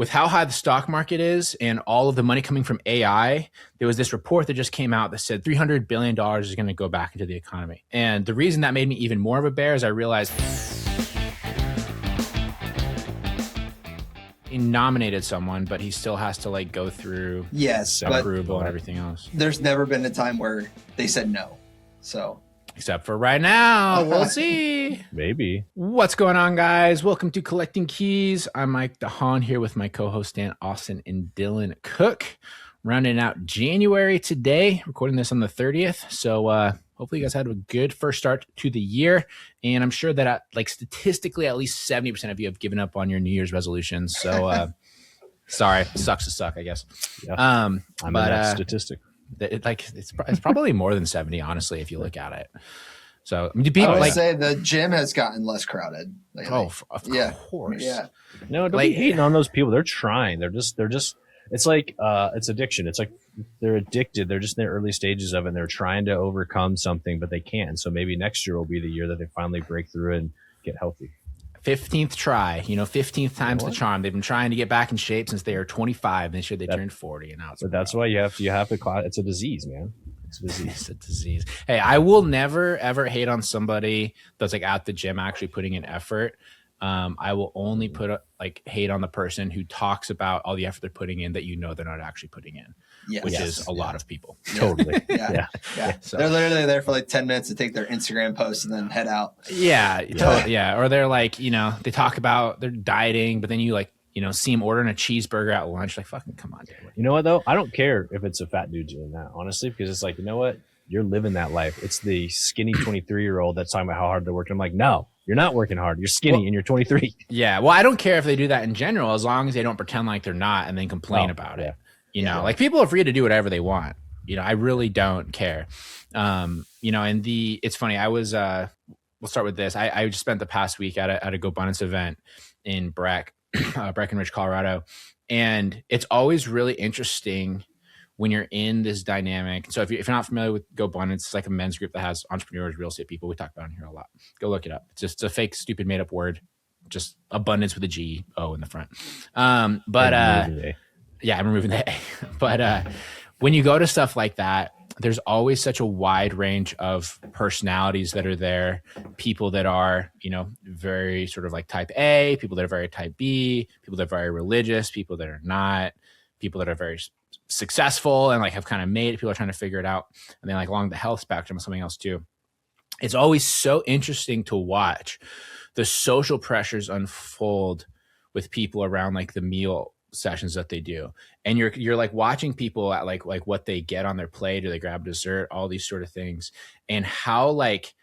with how high the stock market is and all of the money coming from AI, there was this report that just came out that said $300 billion is going to go back into the economy. And the reason that made me even more of a bear is I realized he nominated someone, but he still has to like go through approval and everything else. There's never been a time where they said no. So except for right now, we'll see. Maybe. What's going on, guys? Welcome to Collecting Keys. I'm Mike DeHaan here with my co-host Dan Austin and Dylan Cook. Rounding out January today, recording this on the 30th. So hopefully you guys had a good first start to the year. And I'm sure that statistically, at least 70% of you have given up on your New Year's resolutions. So sorry, sucks to suck, I guess. Yeah. I'm in that statistic. It's probably more than 70, honestly, if you look at it. So I would say the gym has gotten less crowded lately. Oh, of course. Yeah. No, don't be hating on those people. They're trying. They're just. It's like it's addiction. It's like they're addicted. They're just in the early stages of it. And they're trying to overcome something, but they can't. So maybe next year will be the year that they finally break through and get healthy. 15th try, 15th time's the charm. They've been trying to get back in shape since they are 25. They turned 40, and now it's. But that's why you have to. It's a disease, man. It's a disease. It's a disease. Hey, I will never ever hate on somebody that's like at the gym actually putting in effort. I will only hate on the person who talks about all the effort they're putting in that they're not actually putting in, which is a lot of people. Totally. Yeah. So, they're literally there for like 10 minutes to take their Instagram post and then head out. Yeah. Totally. Yeah. Or they're like, they talk about they're dieting, but then you see them ordering a cheeseburger at lunch. Like, fucking come on, dude. You know what though? I don't care if it's a fat dude doing that, honestly, because it's like, you know what? You're living that life. It's the skinny 23-year-old that's talking about how hard they're working. I'm like, no, you're not working hard. You're skinny and you're 23. Yeah. Well, I don't care if they do that in general, as long as they don't pretend like they're not and then complain about it. Like people are free to do whatever they want. I really don't care. And it's funny. I was, we'll start with this. I just spent the past week at a GoBundance event in Breckenridge, Colorado. And it's always really interesting when you're in this dynamic. So if you're not familiar with GoBundance, it's like a men's group that has entrepreneurs, real estate people. We talk about it here a lot. Go look it up. It's just a fake, stupid, made up word. Just abundance with a G-O in the front. I'm removing the A. But when you go to stuff like that, there's always such a wide range of personalities that are there. People that are, very sort of like type A, people that are very type B, people that are very religious, people that are not, people that are very successful and like have kind of made it. People are trying to figure it out. And then like along the health spectrum or something else too. It's always so interesting to watch the social pressures unfold with people around like the meal sessions that they do. And you're like watching people at like what they get on their plate, or they grab dessert, all these sort of things, and how like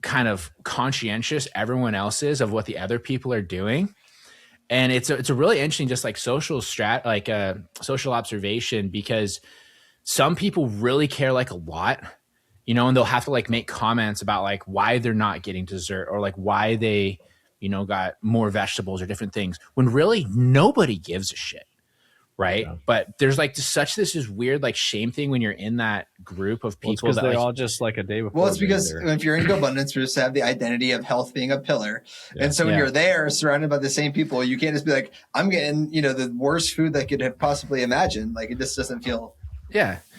kind of conscientious everyone else is of what the other people are doing. And it's a really interesting, just like social observation, because some people really care like a lot, and they'll have to like make comments about like why they're not getting dessert, or like why they, got more vegetables or different things, when really nobody gives a shit. Right. Yeah. But there's like this weird like shame thing when you're in that group of people that they're all just like a day before. Well, it's because if you're in GoBundance, you're supposed to have the identity of health being a pillar. Yeah. And so when you're there surrounded by the same people, you can't just be like, I'm getting, the worst food that could have possibly imagined. Like it just doesn't feel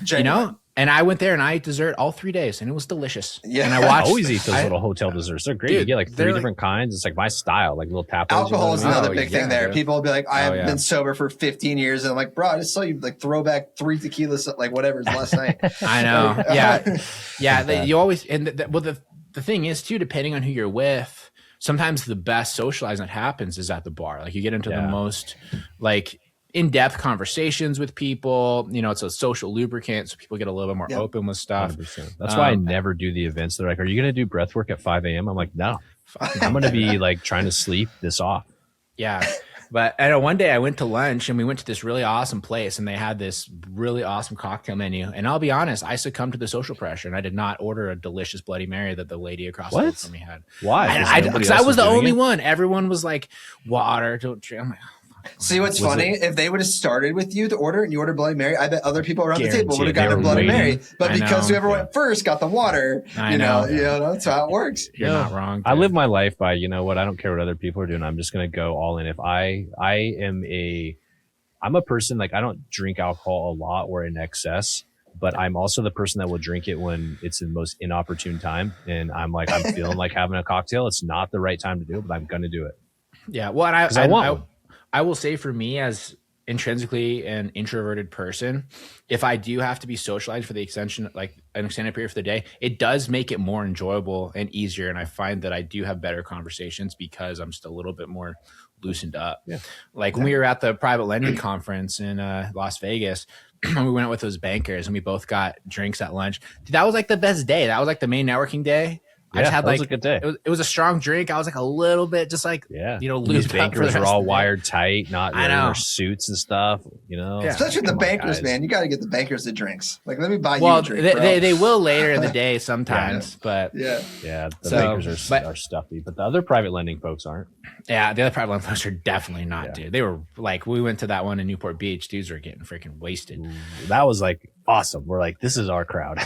genuine. And I went there and I ate dessert all 3 days, and it was delicious. Yeah, and I always eat those little hotel desserts. They're great. Dude, you get like 3 different kinds. It's like my style, like little tapas. Alcohol is another big thing there. People will be like, I've been sober for 15 years. And I'm like, bro, I just saw you like throw back 3 tequilas, like whatever's last night. I know. You always, and the thing is too, depending on who you're with, sometimes the best socializing that happens is at the bar. Like you get into the most like in-depth conversations with people. It's a social lubricant, so people get a little bit more open with stuff. 100%. That's why I never do the events. They're like, are you going to do breath work at 5 a.m.? I'm like, no, I'm going to be like trying to sleep this off. Yeah. But I know one day I went to lunch and we went to this really awesome place, and they had this really awesome cocktail menu. And I'll be honest, I succumbed to the social pressure, and I did not order a delicious Bloody Mary that the lady across the road from me had. Why? Because I was the only one. Everyone was like, water, don't drink. I'm like, See what's funny? If they would have started with you to order and you ordered Bloody Mary, I bet other people around the table would have gotten a Bloody Mary. But because whoever went first got the water, you know, that's how it works. You're not wrong. Dude. I live my life by, you know what? I don't care what other people are doing. I'm just going to go all in. If I'm a person, like, I don't drink alcohol a lot or in excess, but I'm also the person that will drink it when it's the most inopportune time. And I'm feeling like having a cocktail. It's not the right time to do it, but I'm going to do it. Yeah. Well, I will say for me, as intrinsically an introverted person, if I do have to be socialized for the extension, like an extended period for the day, it does make it more enjoyable and easier. And I find that I do have better conversations because I'm just a little bit more loosened up. Yeah. Like when we were at the private lending conference in Las Vegas, we went out with those bankers and we both got drinks at lunch. Dude, that was like the best day. That was like the main networking day. I just had was a good day. It was a strong drink. I was like a little bit just like, you know, these bankers are all wired tight, not in their suits and stuff, you know. Yeah. Especially the bankers, man. You got to get the bankers the drinks. Like, let me buy you a drink. They will later in the day sometimes, but the bankers are stuffy, but the other private lending folks aren't. Yeah, the other private lending folks are definitely not, dude. They were like, we went to that one in Newport Beach. Dudes were getting freaking wasted. Ooh, that was like awesome. We're like, this is our crowd.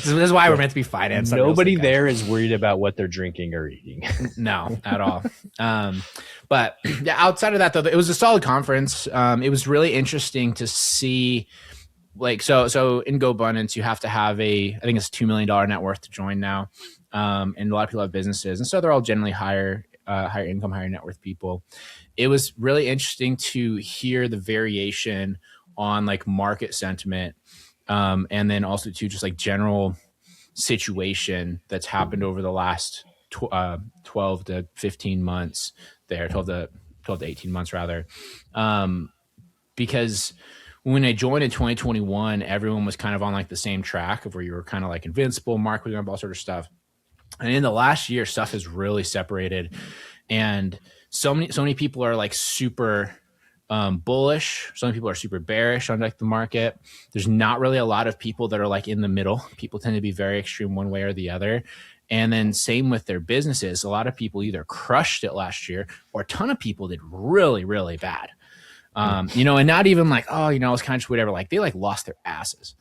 This is why we're meant to be financed. Nobody there is worried about what they're drinking or eating. No, at all. But yeah, outside of that, though, it was a solid conference. It was really interesting to see, like, so in GoBundance, you have to have I think it's $2 million net worth to join now. And a lot of people have businesses. And so they're all generally higher income, higher net worth people. It was really interesting to hear the variation on like market sentiment. And then also too, just like general situation that's happened over the last 12 to 15 months there, 12 to 18 months rather. Because when I joined in 2021, everyone was kind of on like the same track of where you were kind of like invincible, marketing, all sort of stuff. And in the last year, stuff has really separated. And so many people are like super bullish. Some people are super bearish on like the market. There's not really a lot of people that are like in the middle. People tend to be very extreme one way or the other. And then same with their businesses. A lot of people either crushed it last year or a ton of people did really, really bad. You know, and not even like, oh, you know, it's kind of just whatever. Like they like lost their asses.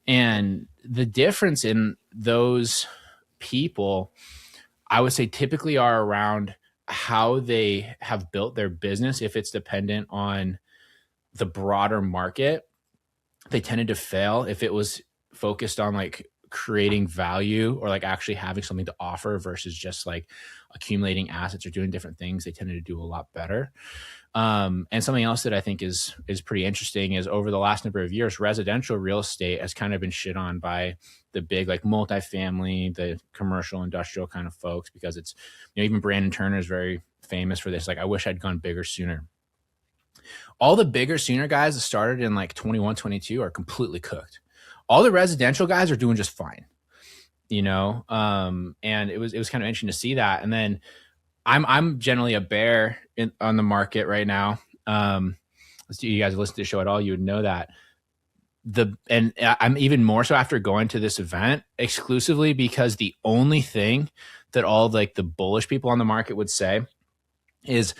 And the difference in those people, I would say typically are around how they have built their business. If it's dependent on the broader market, they tended to fail. If it was focused on like creating value or like actually having something to offer versus just like accumulating assets or doing different things, they tended to do a lot better. And something else that I think is pretty interesting is over the last number of years, residential real estate has kind of been shit on by the big like multifamily, the commercial, industrial kind of folks, because it's, you know, even Brandon Turner is very famous for this. Like, I wish I'd gone bigger sooner. All the bigger sooner guys that started in like 21, 22 are completely cooked. All the residential guys are doing just fine, you know? And it was kind of interesting to see that. And then I'm generally a bear on the market right now. You guys listen to the show at all, you would know that. And I'm even more so after going to this event exclusively because the only thing that all like the bullish people on the market would say is,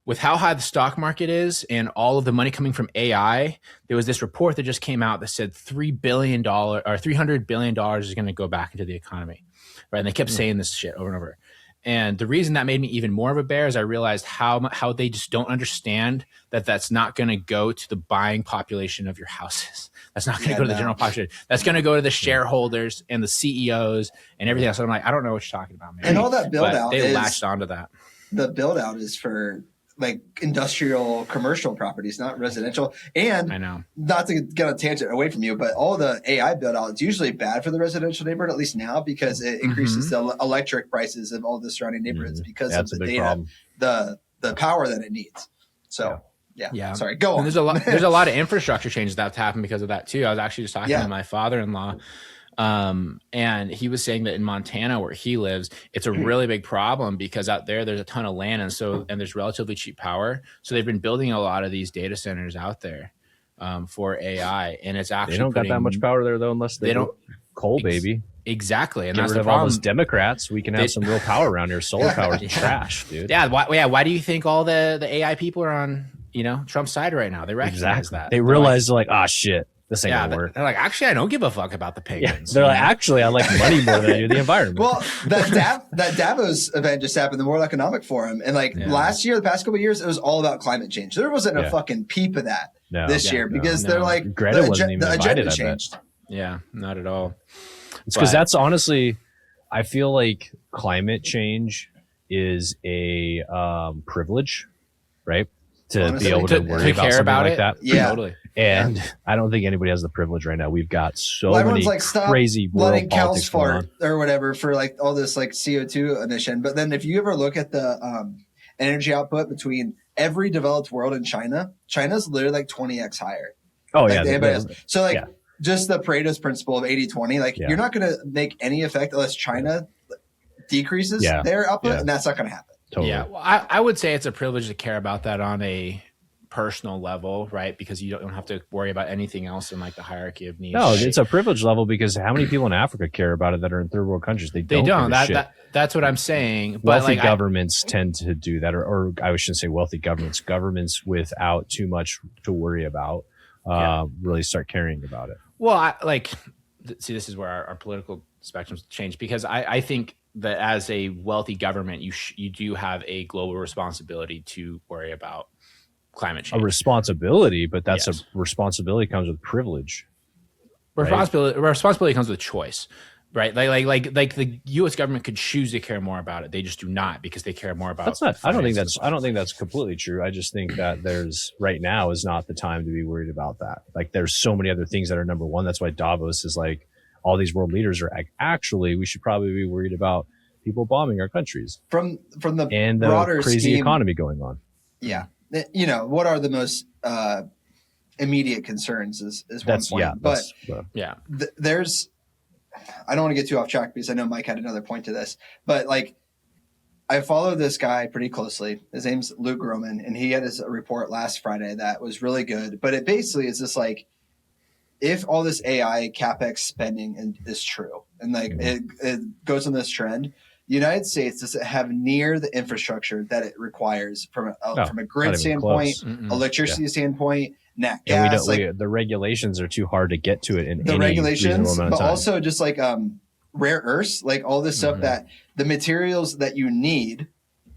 with how high the stock market is and all of the money coming from AI, there was this report that just came out that said $300 billion is going to go back into the economy, right? And they kept saying this shit over and over. And the reason that made me even more of a bear is I realized how they just don't understand that that's not going to go to the buying population of your houses. That's not going to go to the general population. That's going to go to the shareholders and the CEOs and everything else. So I'm like, I don't know what you're talking about, man. And all that build out, they latched onto that. The build out is for like industrial commercial properties, not residential. And I know, not to get on a tangent away from you, but all the AI build out, it's usually bad for the residential neighborhood, at least now, because it increases the electric prices of all the surrounding neighborhoods because of the data, the power that it needs. So yeah. Sorry, go on. And there's a lot of infrastructure changes that have happened because of that too. I was actually just talking to my father-in-law. And he was saying that in Montana, where he lives, it's a really big problem because out there's a ton of land. And there's relatively cheap power. So they've been building a lot of these data centers out there, for AI. And it's actually, they don't got that much power there though, unless they don't coal, baby. Exactly, and Get that's rid the of all problem. those Democrats. We can have some real power around here. Solar power is trash, dude. Yeah, why do you think all the AI people are on Trump's side right now? They recognize that. They realize they're like, oh shit, this ain't gonna work. They're like, actually, I don't give a fuck about the penguins. They're like, actually, I like money more than I do the environment. Well, that Davos event just happened, the World Economic Forum, and last year, the past couple of years, it was all about climate change. There wasn't a fucking peep of that this year because they're like, Greta wasn't even invited. I changed. Yeah, not at all. It's because that's honestly, I feel like climate change is a privilege, right? To be able to worry about something like that. Yeah, totally. And I don't think anybody has the privilege right now. We've got so many crazy letting world cows politics fart or whatever for like all this like CO2 emission. But then if you ever look at the energy output between every developed world and China's literally like 20x higher. Oh like yeah. So like just the Pareto's principle of 80-20, like you're not going to make any effect unless China decreases their output, and that's not going to happen. Totally. Yeah, well, I would say it's a privilege to care about that on a personal level, right? Because you don't have to worry about anything else in like the hierarchy of needs. No, it's a privilege level because how many people in Africa care about it that are in third world countries? They don't. That's what I'm saying. Wealthy governments tend to do that, or I shouldn't say wealthy governments. Governments without too much to worry about really start caring about it. Well, see, this is where our political spectrums change because I think that as a wealthy government, you do have a global responsibility to worry about climate change. A responsibility, but that's a responsibility comes with privilege. Responsibility comes with choice, right? Like the U.S. government could choose to care more about it. They just do not because they care more about. That's not. I don't think that's completely true. I just think that right now is not the time to be worried about that. Like there's so many other things that are number one. That's why Davos is like all these world leaders are actually we should probably be worried about people bombing our countries from the and the broader crazy scheme, economy going on. Yeah. What are the most immediate concerns is one point. There's, I don't want to get too off track because I know Mike had another point to this, but like I follow this guy pretty closely. His name's Luke Groman, and he had his report last Friday that was really good. But it basically is just like, if all this AI CapEx spending is true, and like it goes on this trend, the United States doesn't have near the infrastructure that it requires from a grid standpoint, electricity standpoint, nat gas. The regulations are too hard to get to it in the any regulations, reasonable amount of but time. also just like rare earths, like all this stuff that the materials that you need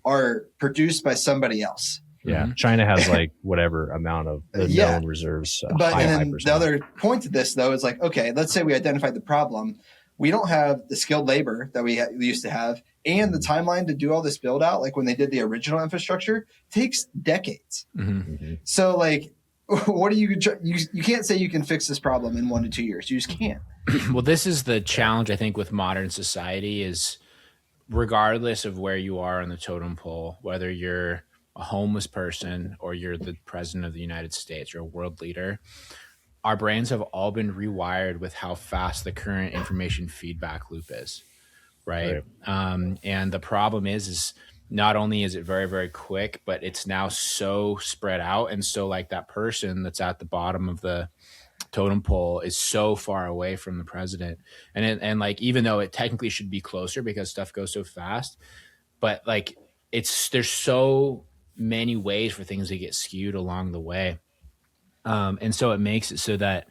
are produced by somebody else. Yeah, China has like whatever amount of known reserves. But and then the other point to this though is like, okay, let's say we identified the problem. We don't have the skilled labor that we used to have, and the timeline to do all this build out, like when they did the original infrastructure, takes decades. So like, what do you can't say you can fix this problem in 1 to 2 years. You just can't. Well, this is the challenge I think with modern society is regardless of where you are on the totem pole, whether you're a homeless person or you're the president of the United States or a world leader, our brains have all been rewired with how fast the current information feedback loop is, right? And the problem is not only is it very, very quick, but it's now so spread out. And so like that person that's at the bottom of the totem pole is so far away from the president. And like, even though it technically should be closer because stuff goes so fast, but like there's so many ways for things to get skewed along the way. And so it makes it so that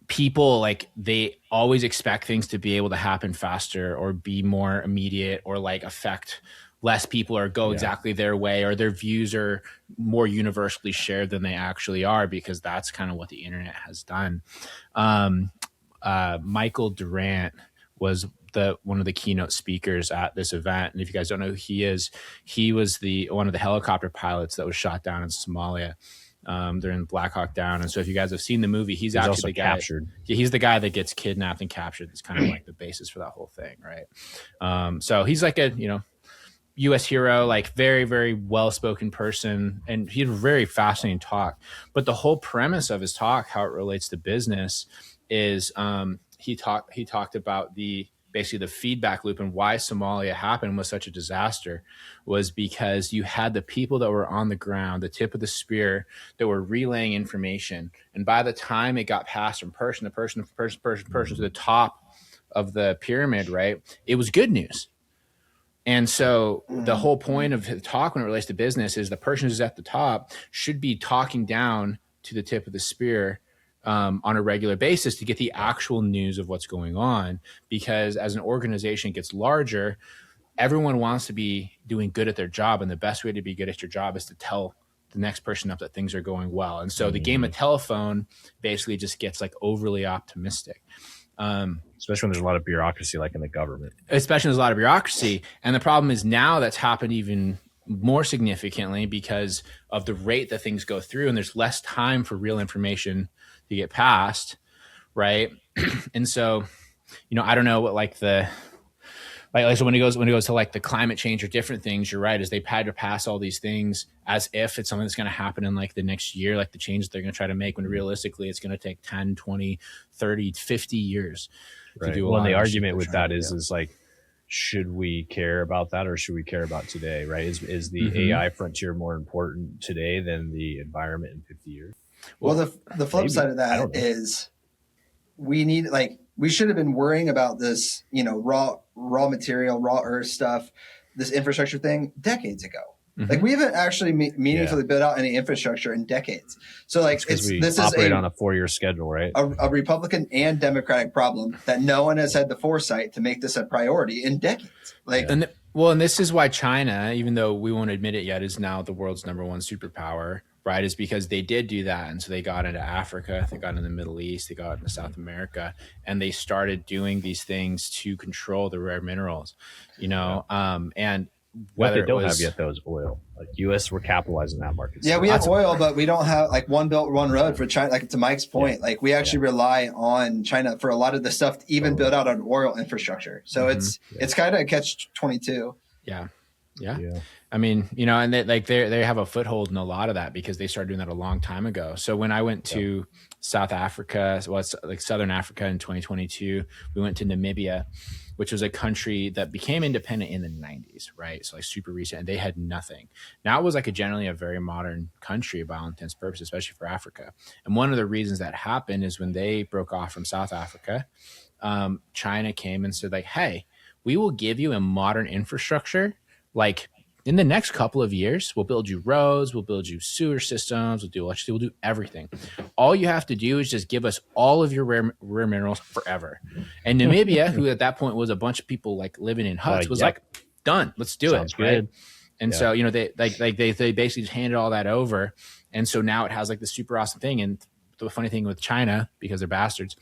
people like they always expect things to be able to happen faster or be more immediate or like affect less people or go exactly their way or their views are more universally shared than they actually are because that's kind of what the internet has done. Michael Durant was one of the keynote speakers at this event. And if you guys don't know who he is, he was one of the helicopter pilots that was shot down in Somalia during Black Hawk Down. And so if you guys have seen the movie, he's actually the guy captured. He's the guy that gets kidnapped and captured. It's kind of like the basis for that whole thing, right? So he's like a U.S. hero, like very, very well-spoken person, and he had a very fascinating talk. But the whole premise of his talk, how it relates to business, is he talked about basically the feedback loop and why Somalia happened was such a disaster was because you had the people that were on the ground, the tip of the spear, that were relaying information. And by the time it got passed from person to person to the top of the pyramid, right, it was good news. And so the whole point of the talk when it relates to business is the person who's at the top should be talking down to the tip of the spear on a regular basis to get the actual news of what's going on. Because as an organization gets larger, everyone wants to be doing good at their job. And the best way to be good at your job is to tell the next person up that things are going well. And so the game of telephone basically just gets like overly optimistic. Especially when there's a lot of bureaucracy, like in the government. Especially there's a lot of bureaucracy. And the problem is now that's happened even more significantly because of the rate that things go through, and there's less time for real information to get passed, right? And so, I don't know what like the so when it goes to like the climate change or different things, you're right, is they've had to pass all these things as if it's something that's going to happen in like the next year, like the change they're going to try to make, when realistically it's going to take 10, 20, 30, 50 years to do a lot. Well, the argument with that is like, should we care about that or should we care about today, right? Is the AI frontier more important today than the environment in 50 years? Well, the flip side of that is we should have been worrying about this, raw material, raw earth stuff, this infrastructure thing decades ago. Like we haven't actually meaningfully built out any infrastructure in decades. So like this is on a 4-year schedule, right? A Republican and Democratic problem that no one has had the foresight to make this a priority in decades. And this is why China, even though we won't admit it yet, is now the world's #1 superpower, right? Is because they did do that. And so they got into Africa, they got into the Middle East, they got into South America, and they started doing these things to control the rare minerals, and what they don't have yet though is oil. Like US, we're capitalizing that market. Yeah, we have oil, but we don't have like one belt, one road for China. Like to Mike's point, like we actually rely on China for a lot of the stuff to even build out an oil infrastructure. So it's kind of a catch-22. Yeah. I mean, and they have a foothold in a lot of that because they started doing that a long time ago. So when I went to South Africa, it's like Southern Africa in 2022, we went to Namibia, which was a country that became independent in the 90s, right? So like super recent, and they had nothing. Now it was like generally a very modern country by all intents and purposes, especially for Africa. And one of the reasons that happened is when they broke off from South Africa, China came and said like, hey, we will give you a modern infrastructure. Like in the next couple of years, we'll build you roads, we'll build you sewer systems, we'll do electricity, we'll do everything. All you have to do is just give us all of your rare minerals forever. And Namibia, who at that point was a bunch of people like living in huts, was like, done, let's do it. Right? Good. And so, they basically just handed all that over. And so now it has like the super awesome thing. And the funny thing with China, because they're bastards,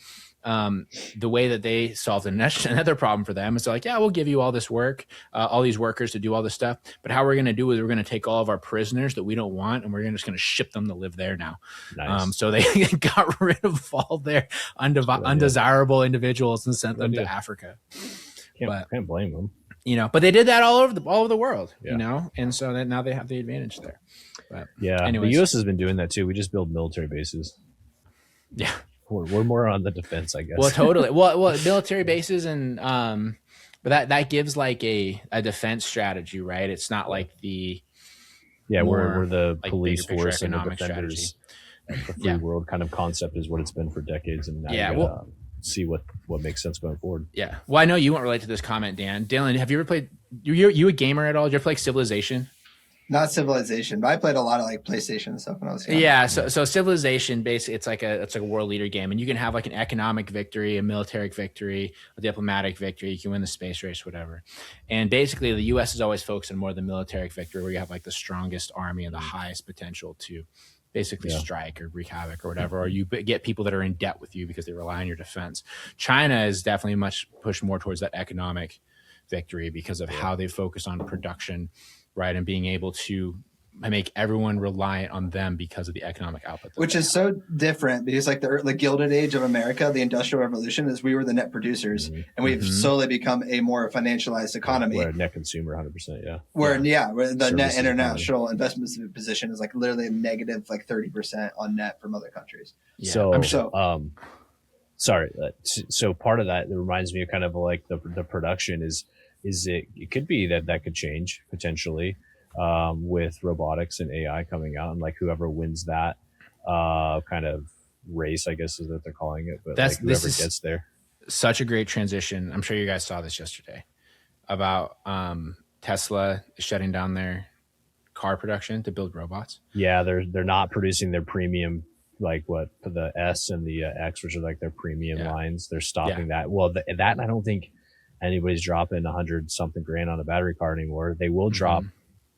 the way that they solved another problem for them is like, yeah, we'll give you all this work, all these workers to do all this stuff. But how we're going to do is we're going to take all of our prisoners that we don't want, and we're just going to ship them to live there now. Nice. So they got rid of all their undesirable individuals and sent them to Africa. Can't blame them. But they did that all over the world, and so now they have the advantage there. But anyways. The U.S. has been doing that too. We just build military bases. Yeah. We're more on the defense, I guess. Well, totally. Well, military bases and but that gives like a defense strategy, right? It's not like the we're the like police force and the defenders. The free world kind of concept is what it's been for decades, and now you gotta see what makes sense going forward. Yeah. Well, I know you won't relate to this comment, Dan. Dylan, have you ever played? You a gamer at all? Did you ever play like Civilization? Not Civilization, but I played a lot of like PlayStation and stuff when I was young. Yeah, so Civilization basically it's like a world leader game, and you can have like an economic victory, a military victory, a diplomatic victory. You can win the space race, whatever. And basically, the U.S. is always focused on more the military victory, where you have like the strongest army and the highest potential to basically strike or wreak havoc or whatever, or you get people that are in debt with you because they rely on your defense. China is definitely much pushed more towards that economic victory because of how they focus on production. Right, and being able to make everyone reliant on them because of the economic output. Which is so different because like the Gilded Age of America, the Industrial Revolution, is we were the net producers, and we've slowly become a more financialized economy. We're a net consumer, 100%. Where the net international investment position is like literally a negative like 30% on net from other countries. Yeah. So part of that reminds me of kind of like the production is it could be that could change potentially with robotics and AI coming out, and like whoever wins that kind of race, I guess is what they're calling it. But like whoever gets there. such a great transition. I'm sure you guys saw this yesterday about Tesla shutting down their car production to build robots. Yeah, they're not producing their premium, like what the S and the X, which are like their premium lines. They're stopping that. Well, that I don't think anybody's dropping 100 something grand on a battery car anymore. They will drop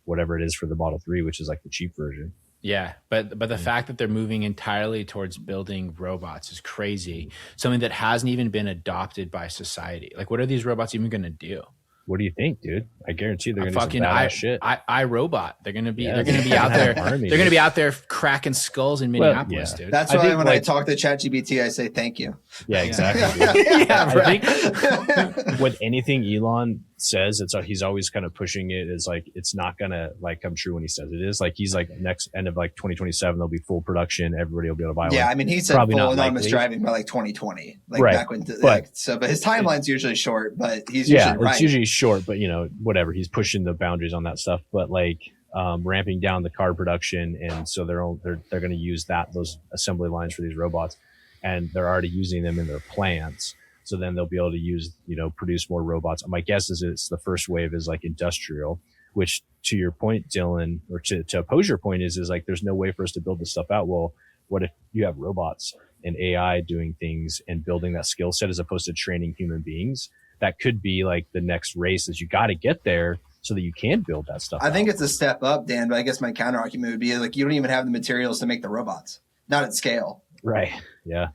whatever it is for the Model 3, which is like the cheap version. Yeah, but the fact that they're moving entirely towards building robots is crazy. Something that hasn't even been adopted by society. Like, what are these robots even going to do? What do you think, dude? I guarantee they're going to do some badass shit. I robot. They're going to be. They're going to be out there. They're going to be out there cracking skulls in Minneapolis, dude. That's why when I talk to ChatGPT, I say thank you. Yeah, exactly. I think with anything Elon says, he's always kind of pushing it. Is like it's not gonna like come true when he says it is. Like he's like next end of like 2027, there'll be full production. Everybody will be able to buy one. Yeah, I mean he said probably full autonomous driving by like 2020, like back when. But his timeline's usually short, but he's usually right. It's usually short, but whatever. He's pushing the boundaries on that stuff. But like ramping down the car production, and so they're going to use those assembly lines for these robots, and they're already using them in their plants. So then they'll be able to use, produce more robots. My guess is it's the first wave is like industrial, which to your point, Dylan, or to oppose your point is like, there's no way for us to build this stuff out. Well, what if you have robots and AI doing things and building that skill set as opposed to training human beings? That could be like the next race is you got to get there so that you can build that stuff. I think it's a step up, Dan, but I guess my counter argument would be like, you don't even have the materials to make the robots, not at scale. Right. Yeah.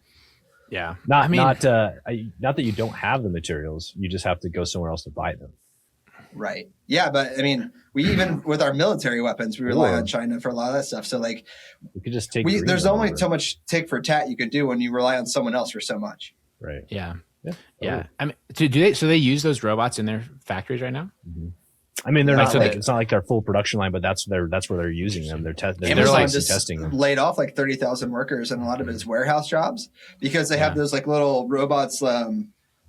Yeah. Not that you don't have the materials. You just have to go somewhere else to buy them. Right. Yeah. But I mean, we even with our military weapons, we rely on China for a lot of that stuff. So like we could just take, there's only so much tick for tat you could do when you rely on someone else for so much. Right. Yeah. Yeah. I mean, do they use those robots in their factories right now? Mm-hmm. I mean, they're not like, it's not like their full production line, but that's where they're using them. They're testing them. Laid off like 30,000 workers, and a lot of it is warehouse jobs because they have those like little robots. They're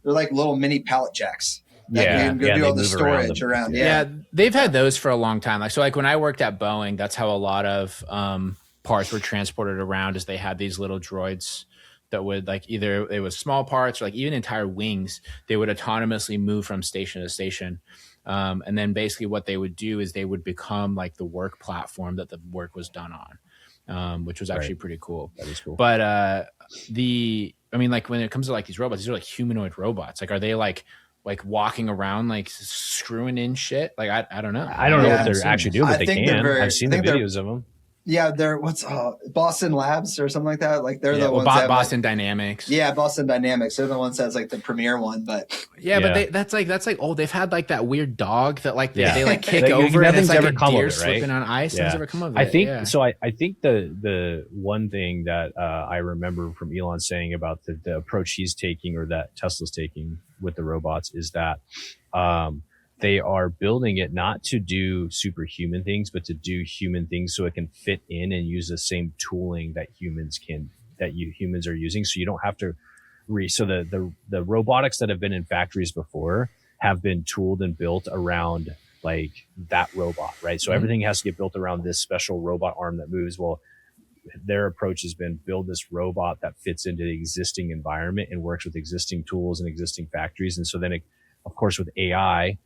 like little mini pallet jacks. That can go do all the storage around. Yeah, they've had those for a long time. Like so, like when I worked at Boeing, that's how a lot of parts were transported around. Is they had these little droids that would like either it was small parts or like even entire wings. They would autonomously move from station to station. And then basically what they would do is they would become like the work platform that the work was done on, which was actually pretty cool. That is cool. But I mean, like when it comes to like these robots, these are like humanoid robots. Like, are they like walking around like screwing in shit? Like, I don't know. I don't know what they're actually doing, but they can. I've seen the videos of them. Yeah, they're Boston Labs or something like that. Like they're the ones that Boston Dynamics. Yeah, Boston Dynamics. They're the ones that's like the premier one. But but that's like they've had like that weird dog that like they like kick over and it's like a deer slipping on ice. Nothing's ever come of it. I think so. I think the one thing that I remember from Elon saying about the approach he's taking or that Tesla's taking with the robots is that they are building it not to do superhuman things, but to do human things so it can fit in and use the same tooling that humans are using. So you don't have to so the robotics that have been in factories before have been tooled and built around like that robot, right? So everything has to get built around this special robot arm that moves. Well, their approach has been build this robot that fits into the existing environment and works with existing tools and existing factories. And so then of course with AI,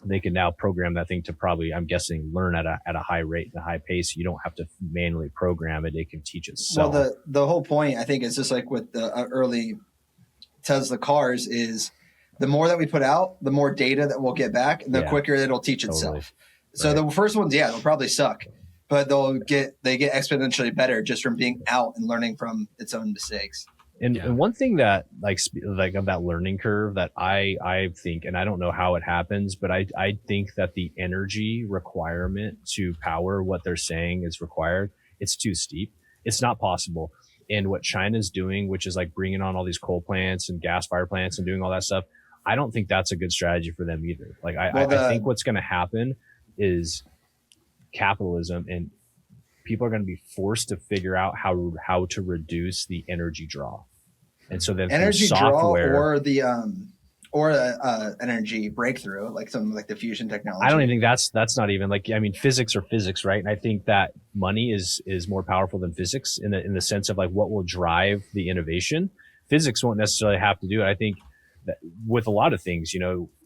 they can now program that thing to probably, I'm guessing, learn at a high rate and a high pace. You don't have to manually program it. It can teach itself. Well, the whole point, I think, is just like with the early Tesla cars is the more that we put out, the more data that we'll get back, and the quicker it'll teach itself. So the first ones, they'll probably suck, but they get exponentially better just from being out and learning from its own mistakes. And one thing that like of that learning curve that I think, and I don't know how it happens, but I think that the energy requirement to power what they're saying is required. It's too steep. It's not possible. And what China's doing, which is like bringing on all these coal plants and gas fire plants and doing all that stuff, I don't think that's a good strategy for them either. Like I think what's going to happen is capitalism and people are going to be forced to figure out how to reduce the energy draw. And so then energy software, draw or energy breakthrough, like something like the fusion technology. I don't even think that's not even like, I mean, physics or physics, right? And I think that money is more powerful than physics in the sense of like what will drive the innovation. physics won't necessarily have to do it. I think that with a lot of things,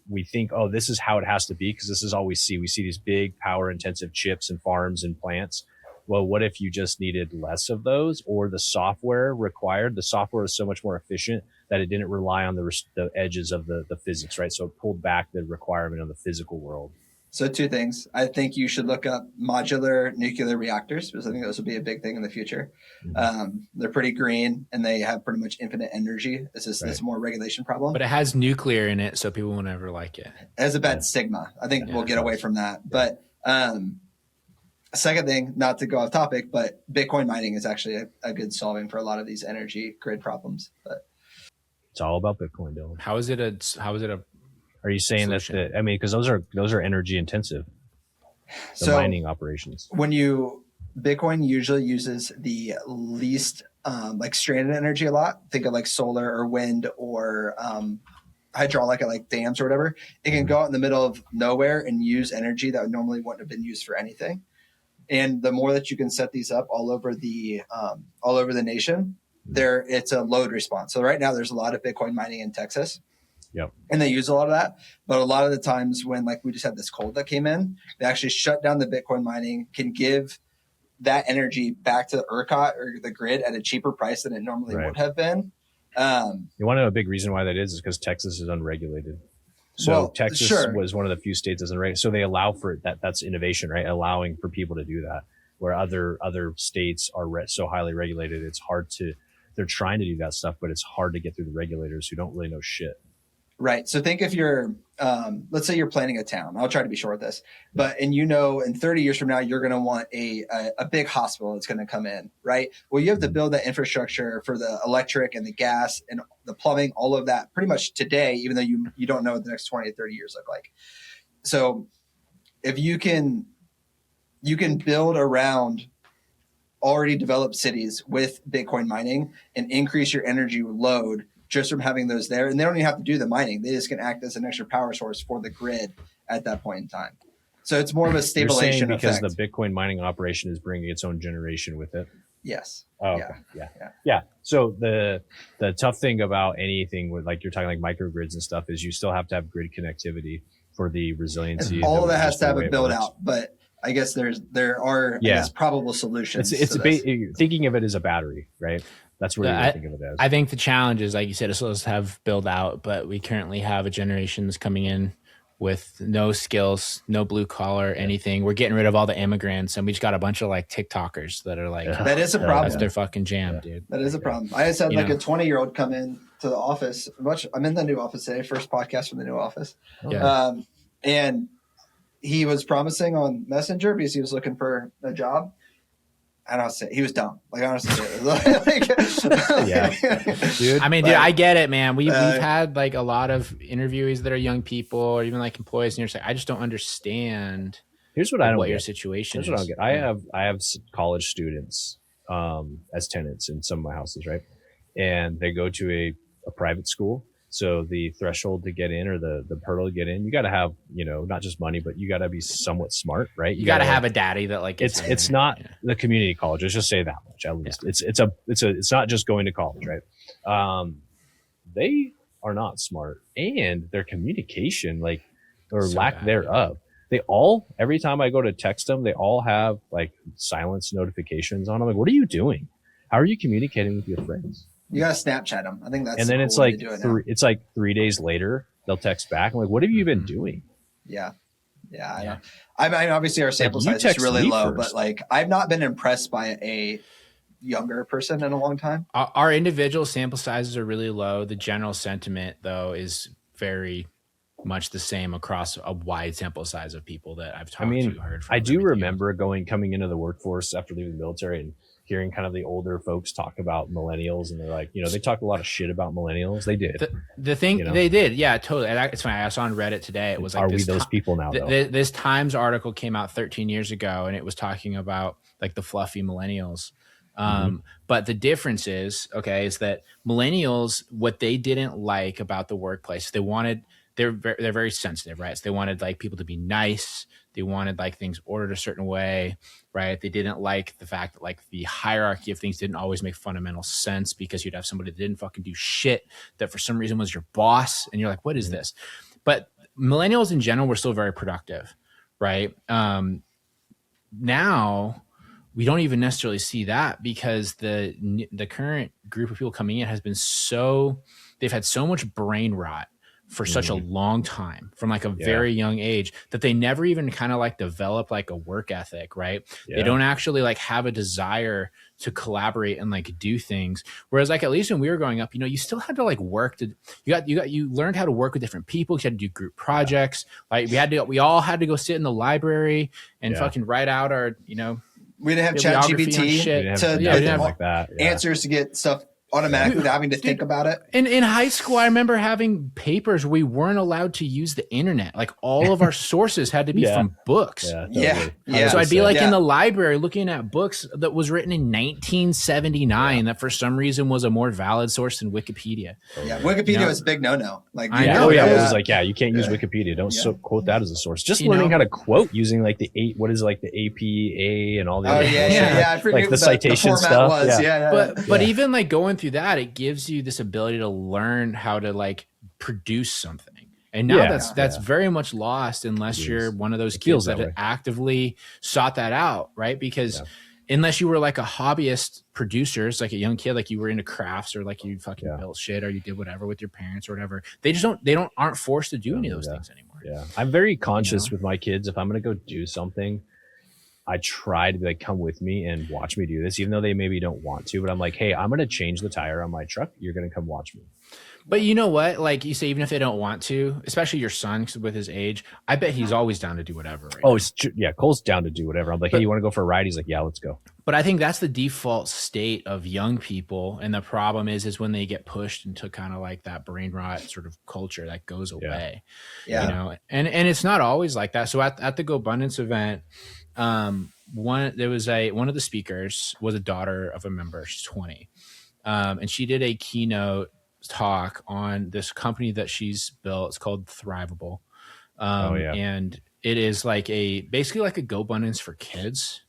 we think, oh, this is how it has to be because this is all we see. We see these big power intensive chips and farms and plants. Well, what if you just needed less of those, or the software required? The software is so much more efficient that it didn't rely on the edges of the physics, right? So it pulled back the requirement of the physical world. So 2 things. I think you should look up modular nuclear reactors because I think those will be a big thing in the future. They're pretty green and they have pretty much infinite energy. It's just this more regulation problem. But it has nuclear in it, so people will never like it. It has a bad stigma. I think we'll get away from that. But second thing, not to go off topic, but Bitcoin mining is actually a good solving for a lot of these energy grid problems. But it's all about Bitcoin, Dylan. How is it a Are you saying solution? Because those are energy intensive, the mining operations. When Bitcoin usually uses the least like stranded energy a lot. Think of like solar or wind or hydraulic at like dams or whatever. It can go out in the middle of nowhere and use energy that normally wouldn't have been used for anything. And the more that you can set these up all over the nation, it's a load response. So right now there's a lot of Bitcoin mining in Texas. Yep. And they use a lot of that. But a lot of the times when like we just had this cold that came in, they actually shut down the Bitcoin mining, can give that energy back to the ERCOT or the grid at a cheaper price than it normally would have been. You want to know a big reason why that is because Texas is unregulated. So Texas was one of the few states that's unregulated. So they allow for it. That's innovation, right? Allowing for people to do that. Where other states are so highly regulated, it's hard to. They're trying to do that stuff, but it's hard to get through the regulators who don't really know shit. Right. So think if you're, let's say you're planning a town. I'll try to be short with this, but in 30 years from now, you're going to want a big hospital that's going to come in, right? Well, you have to build that infrastructure for the electric and the gas and the plumbing, all of that pretty much today, even though you don't know what the next 20 to 30 years look like. So if you can build around already developed cities with Bitcoin mining and increase your energy load just from having those there. And they don't even have to do the mining. They just can act as an extra power source for the grid at that point in time. So it's more of a stabilization because effect. The Bitcoin mining operation is bringing its own generation with it. Yes. Oh, okay. Yeah. So the tough thing about anything with like you're talking like microgrids and stuff is you still have to have grid connectivity for the resiliency. And all of that has to have a build out, but I guess there are probable solutions. It's thinking of it as a battery, right? That's where you think of it as. I think the challenge is, like you said, it's supposed to have build out, but we currently have a generation that's coming in with no skills, no blue collar, anything. We're getting rid of all the immigrants, and we just got a bunch of like TikTokers that are like, that is a problem. That's their fucking jam, dude. That is a problem. I just had a 20-year-old come in to the office. I'm in the new office today, first podcast from the new office. Yeah. And he was promising on Messenger because he was looking for a job. I don't say he was dumb. Like honestly, yeah, dude. I mean, dude, I get it, man. We've had like a lot of interviewees that are young people, or even like employees, and you're saying, I just don't understand. Here's what I don't get. Your situation. Here's what I don't get. I have college students as tenants in some of my houses, right? And they go to a private school. So the threshold to get in or the hurdle to get in, you got to have, not just money, but you got to be somewhat smart, right? You got to have a daddy that like it's not the community college. Let's just say that much at least. Yeah. It's not just going to college, right? They are not smart, and their communication, lack thereof. They all, every time I go to text them, they all have like silence notifications on. I'm like, what are you doing? How are you communicating with your friends? You gotta Snapchat them. I think that's. And then it's like it's like 3 days later they'll text back. I'm like, what have you been doing? Yeah. I mean, obviously our sample size is really low, but like I've not been impressed by a younger person in a long time. Our individual sample sizes are really low. The general sentiment though is very much the same across a wide sample size of people that I've talked to. Heard from. I do remember coming into the workforce after leaving the military and hearing kind of the older folks talk about millennials, and they're like, they talk a lot of shit about millennials. They did. The thing they did. Yeah, totally. It's funny. I saw on Reddit today. It was like, are we those people now? This Times article came out 13 years ago, and it was talking about like the fluffy millennials. But the difference is that millennials, what they didn't like about the workplace, they're very sensitive, right? So they wanted like people to be nice. They wanted like things ordered a certain way, right? They didn't like the fact that like the hierarchy of things didn't always make fundamental sense, because you'd have somebody that didn't fucking do shit that for some reason was your boss. And you're like, what is this? But millennials in general were still very productive, right? Now we don't even necessarily see that, because the current group of people coming in has been they've had so much brain rot for such a long time, from like a very young age, that they never even kind of like develop like a work ethic, right? They don't actually like have a desire to collaborate and like do things. Whereas like, at least when we were growing up, you know, you still had to like work to, you learned how to work with different people. You had to do group projects. Like we all had to go sit in the library and fucking write out our, you know, we didn't have chat GPT to like that. Answers to get stuff automatically without having to think about it. In high school, I remember having papers where we weren't allowed to use the internet. Like all of our sources had to be from books. So I'd be like in the library looking at books that was written in 1979 that for some reason was a more valid source than Wikipedia. Wikipedia was a big no-no. Like I know. It was like, you can't use Wikipedia. Don't quote that as a source. Just learning how to quote using like the APA and all the I forget like the citation stuff. But even like going through that, it gives you this ability to learn how to like produce something. And now that's very much lost unless you're one of those kids that actively sought that out, right? Because unless you were like a hobbyist producer, it's like a young kid, like you were into crafts, or like you fucking built shit, or you did whatever with your parents or whatever. They just aren't forced to do any of those things anymore. I'm very conscious with my kids. If I'm going to go do something, I try to be like, come with me and watch me do this, even though they maybe don't want to. But I'm like, hey, I'm going to change the tire on my truck. You're going to come watch me. But you know what? Like you say, even if they don't want to, especially your son with his age, I bet he's always down to do whatever. Right Cole's down to do whatever. I'm like, hey, you want to go for a ride? He's like, yeah, let's go. But I think that's the default state of young people. And the problem is when they get pushed into kind of like that brain rot sort of culture that goes away. You know, and it's not always like that. So at the GoBundance event, one of the speakers was a daughter of a member. She's 20. And she did a keynote talk on this company that she's built. It's called Thrivable. And it is like basically like a GoBundance for kids.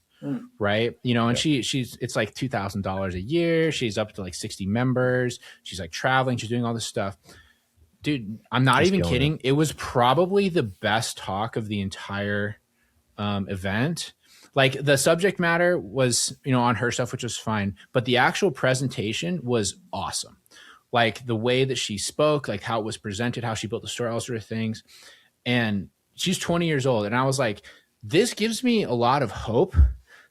Right. You know, and it's like $2,000 a year. She's up to like 60 members. She's like traveling. She's doing all this stuff. Dude, I'm not even kidding. It was probably the best talk of the entire event. Like the subject matter was, you know, on her stuff, which was fine, but the actual presentation was awesome. Like the way that she spoke, like how it was presented, how she built the story, all sort of things. And she's 20 years old. And I was like, this gives me a lot of hope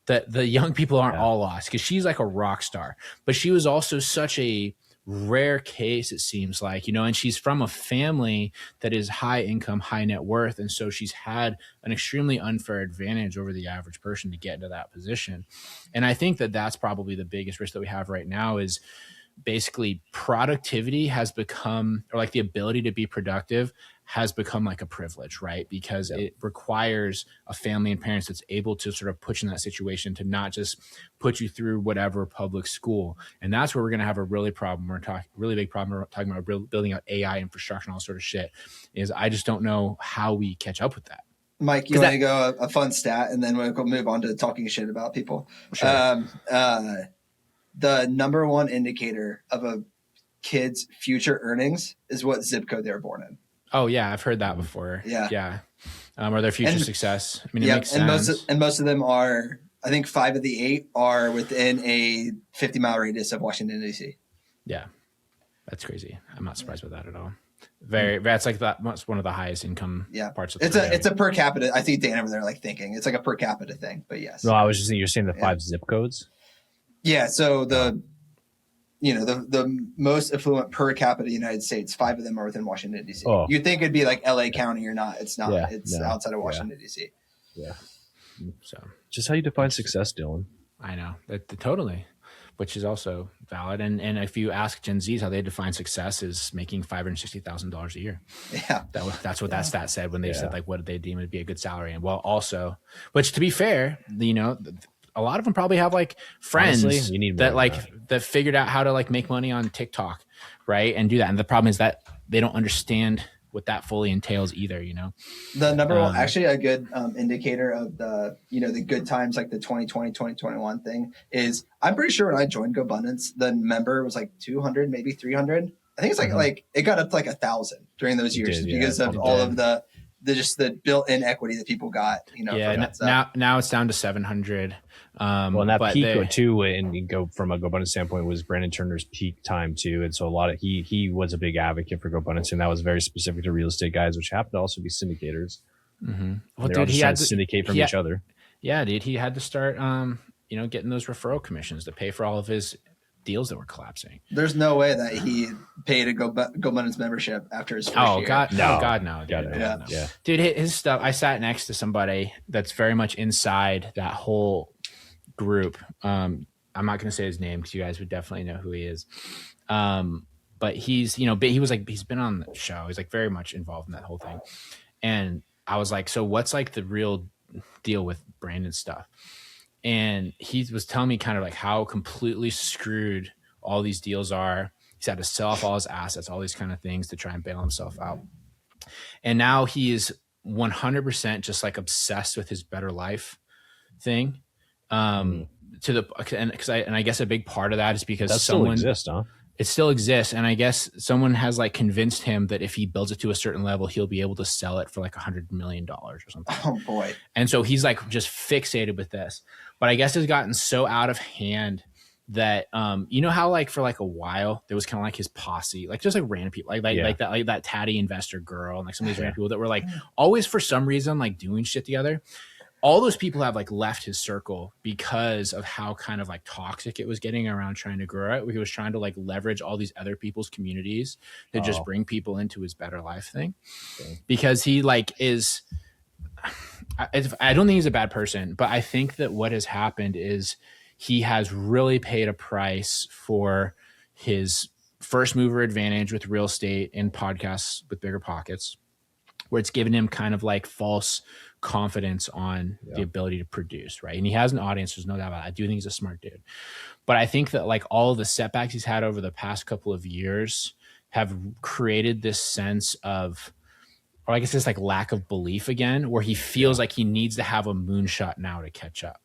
that the young people aren't all lost, because she's like a rock star, but she was also such a rare case, it seems like, you know, and she's from a family that is high income, high net worth. And so she's had an extremely unfair advantage over the average person to get into that position. And I think that that's probably the biggest risk that we have right now is basically productivity has become, or like the ability to be productive has become like a privilege, right? Because it requires a family and parents that's able to sort of put you in that situation to not just put you through whatever public school. And that's where we're going to have a really big problem. We're talking about building out AI infrastructure and all sort of shit. Is I just don't know how we catch up with that. Mike, you want to go a fun stat, and then we'll move on to talking shit about people. Sure. The number one indicator of a kid's future earnings is what zip code they were born in. Oh yeah, I've heard that before. Yeah. Or their future success. I mean, it makes sense. Most of them are, I think 5 of the 8 are within a 50-mile radius of Washington, D.C. Yeah, that's crazy. I'm not surprised by that at all. That's like that's one of the highest income parts of the it's a per capita. I think Dan over there thinking it's like a per capita thing, but yes. No, I was just saying, you're saying the 5 zip codes. Yeah, so the most affluent per capita in the United States, 5 of them are within Washington, D.C. Oh. You'd think it'd be like L.A. County or not. It's not. It's outside of Washington, D.C. Yeah. So just how you define success, Dylan. I know. Totally. Which is also valid. And if you ask Gen Zs how they define success is making $560,000 a year. Yeah. That's what that stat said when they said like, what did they deem to be a good salary? And well, also, which to be fair, you know, a lot of them probably have like friends that figured out how to like make money on TikTok, right? And do that. And the problem is that they don't understand what that fully entails either, you know. The number one, actually a good indicator of the, you know, the good times, like the 2020, 2021 thing is, I'm pretty sure when I joined GoBundance, the member was like 200, maybe 300. I think it's like it got up to like 1,000 during those years because of all of the just the built-in equity that people got, you know. Yeah, now it's down to 700. Well, and that peak too, and you go from a GoBundance standpoint, was Brandon Turner's peak time too, and so a lot of he was a big advocate for GoBundance, and that was very specific to real estate guys, which happened to also be syndicators. Well, dude, he had to syndicate from each other. Yeah, dude, he had to start, you know, getting those referral commissions to pay for all of his deals that were collapsing. There's no way that he paid a GoBundance membership after his first year. God, no. Yeah. Dude, his stuff. I sat next to somebody that's very much inside that whole group. I'm not going to say his name because you guys would definitely know who he is. But he's, you know, he's been on the show. He's like very much involved in that whole thing. And I was like, so what's like the real deal with Brandon's stuff? And he was telling me kind of like how completely screwed all these deals are. He's had to sell off all his assets, all these kind of things to try and bail himself out. And now he is 100% just like obsessed with his better life thing. To the, and I guess a big part of that is because that still exists, huh? It still exists. And I guess someone has like convinced him that if he builds it to a certain level, he'll be able to sell it for like $100 million or something. Oh boy. And so he's like just fixated with this, but I guess it's gotten so out of hand that, you know how like for like a while there was kind of like his posse, like just like random people, like that tatty investor girl and like some of these random people that were like always for some reason, like doing shit together. All those people have like left his circle because of how kind of like toxic it was getting around trying to grow it. He was trying to like leverage all these other people's communities to just bring people into his better life thing. Because he like is, I don't think he's a bad person, but I think that what has happened is he has really paid a price for his first mover advantage with real estate and podcasts with bigger pockets, where it's given him kind of like false confidence on the ability to produce, right? And he has an audience, there's no doubt about it. I do think he's a smart dude. But I think that like all of the setbacks he's had over the past couple of years have created this sense of, or I guess this like lack of belief again, where he feels like he needs to have a moonshot now to catch up,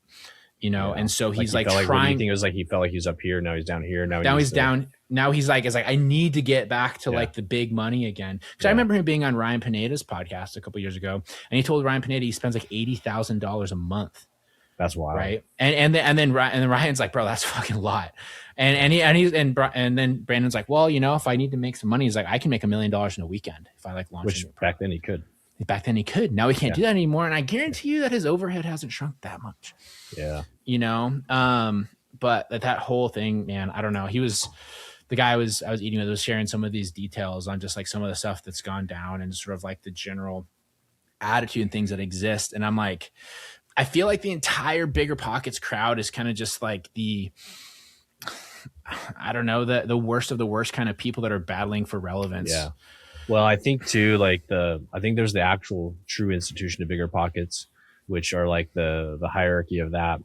you know? And so he's like trying. Like, it was like he felt like he was up here, now he's down here. Now he's down. Now he's like, I need to get back to like the big money again. Because I remember him being on Ryan Pineda's podcast a couple years ago, and he told Ryan Pineda he spends like $80,000 a month. That's wild, right? And then Ryan's like, bro, that's a fucking lot. And then Brandon's like, well, you know, if I need to make some money, he's like, I can make $1 million in a weekend if I like launch. Which back then he could. Back then he could. Now he can't do that anymore. And I guarantee you that his overhead hasn't shrunk that much. Yeah. You know, but that whole thing, man, I don't know. The guy I was eating with was sharing some of these details on just like some of the stuff that's gone down and sort of like the general attitude and things that exist. And I'm like, I feel like the entire Bigger Pockets crowd is kind of just like I don't know, the worst of the worst kind of people that are battling for relevance. Yeah. Well, I think too, like I think there's the actual true institution of Bigger Pockets, which are like the hierarchy of that.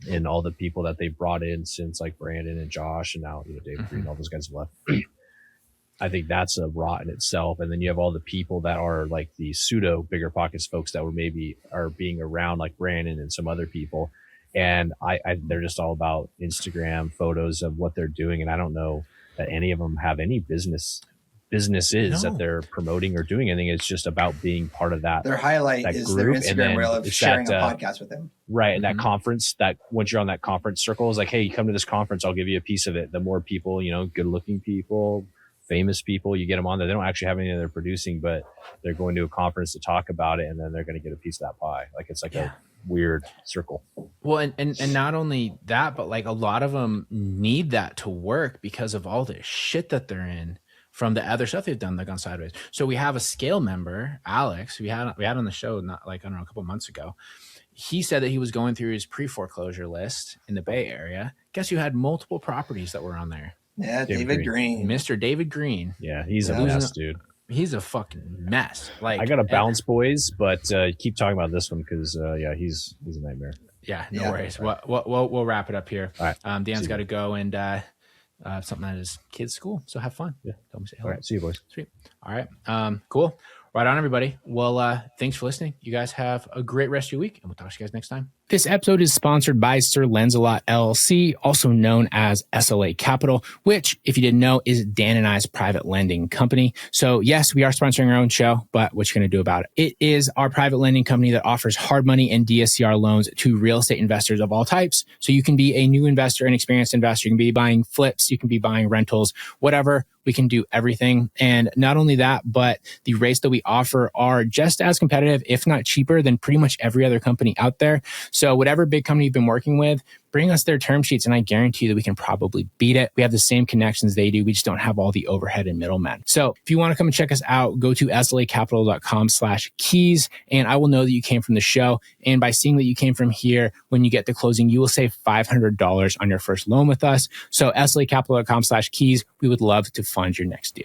And all the people that they brought in since like Brandon and Josh and now, you know, David Green, all those guys have left. I think that's a rot in itself. And then you have all the people that are like the pseudo Bigger Pockets folks that are being around like Brandon and some other people. And they're just all about Instagram photos of what they're doing. And I don't know that any of them have any businesses that they're promoting or doing anything. It's just about being part of that. Their highlight is their Instagram reel of sharing a podcast with them. Right. And that conference, that once you're on that conference circle, is like, hey, you come to this conference, I'll give you a piece of it. The more people, you know, good looking people, famous people, you get them on there. They don't actually have anything they're producing, but they're going to a conference to talk about it. And then they're going to get a piece of that pie. Like it's like a weird circle. Well, and not only that, but like a lot of them need that to work because of all the shit that they're in from the other stuff they've done, they've gone sideways. So we have a Scale member, Alex, we had on the show, not like, I don't know, a couple months ago. He said that he was going through his pre-foreclosure list in the Bay Area. Guess who had multiple properties that were on there? Yeah, David Green. Mr. David Green. Yeah, he's a mess, dude. He's a fucking mess. Like, I got to bounce, boys, but keep talking about this one because, he's a nightmare. Yeah, no worries. We'll wrap it up here. All right. Dan's got to go and something at his kid's school. So have fun. Yeah. Tell him to say hello. All right. See you, boys. Sweet. All right. Cool. Right on, everybody. Well, thanks for listening. You guys have a great rest of your week, and we'll talk to you guys next time. This episode is sponsored by Sir Lancelot LLC, also known as SLA Capital, which, if you didn't know, is Dan and I's private lending company. So yes, we are sponsoring our own show, but what you going to do about it? It is our private lending company that offers hard money and DSCR loans to real estate investors of all types. So you can be a new investor, an experienced investor. You can be buying flips. You can be buying rentals, whatever. We can do everything. And not only that, but the rates that we offer are just as competitive, if not cheaper, than pretty much every other company out there. So whatever big company you've been working with, bring us their term sheets and I guarantee you that we can probably beat it. We have the same connections they do. We just don't have all the overhead and middlemen. So if you want to come and check us out, go to slacapital.com/keys and I will know that you came from the show. And by seeing that you came from here, when you get to closing, you will save $500 on your first loan with us. So slacapital.com/keys, we would love to fund your next deal.